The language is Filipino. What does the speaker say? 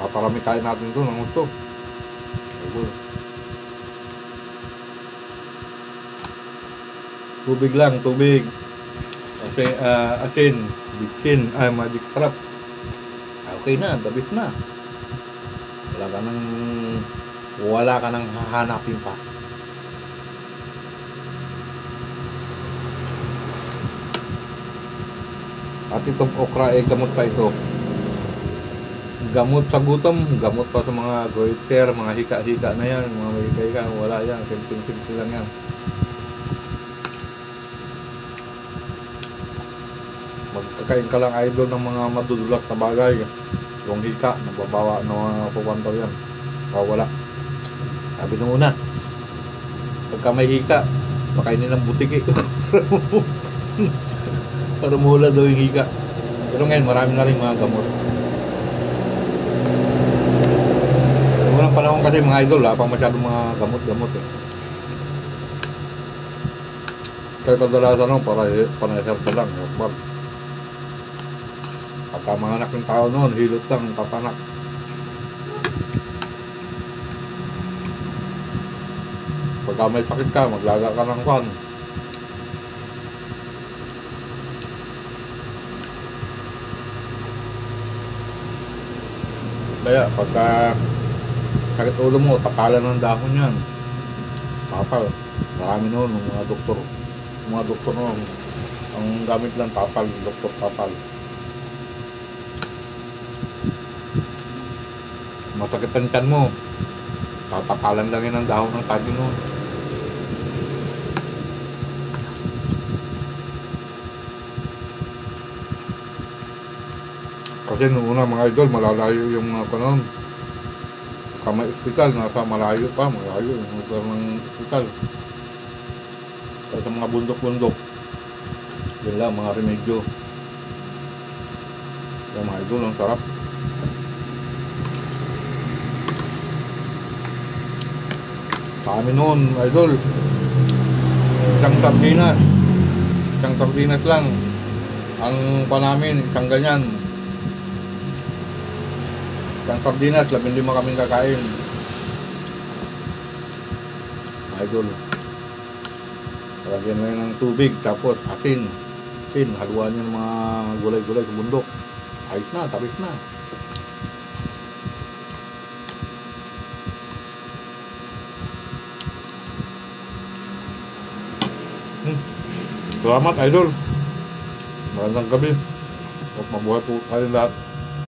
Paparami kain natin ito ng gusto. Idol. Tubig lang, tubig. Kasi asin, bitchin, magic sarap. Okay na, dabis na. Wala ka nang hahanapin pa. At itong okra gamot pa ito. Gamot sa gutom, gamot pa sa mga goiter, mga hika-hika na yan, mga may hika-hika, wala yan, simple lang yan. Magkakain ka lang idol ng mga madudulas na bagay. Yung hika, nagbabawa na mga pupantaw yan. Wala. Sabi nung una, pagka may hika, pakainin ng butiki. Para mula daw yung hika. Pero ngayon, marami na rin mga gamot. Unang panahon kasi mga idol, pang masyadong mga gamot-gamot eh. Kaya kadalasan para herbal lang, herbal. Pagka mga anak ng tao noon, hilot lang, tatanak. Pagka may sakit ka, maglaga ka ng kwan. Kaya pagka sakit ulo mo, tapalan ng dahon yan. Tapal. Marami noon, mga doktor noon. Ang gamit lang tapal, doktor tapal. Masakit ang tiyan mo, tatapalan lang yun ang dahon ng kanin noon. Kasi noong una mga idol, malalayo yung mga kanon. Kamay ospital, nasa malayo yung lugar ng ospital. Sa mga bundok-bundok, yun lang, mga remedyo. Yung mga idol, ang sarap. Sa amin noon, idol, isang sardinas lang. Ang panamin, isang ganyan. Isang sardinas, 15 kaming kakain. Idol. Lagyan lang ng tubig, tapos asin. Haluan nyo ng mga gulay-gulay sa bundok. Ayos na, tapos na. Salamat idol. Magandang gabi. Mabuhay po kayo lahat.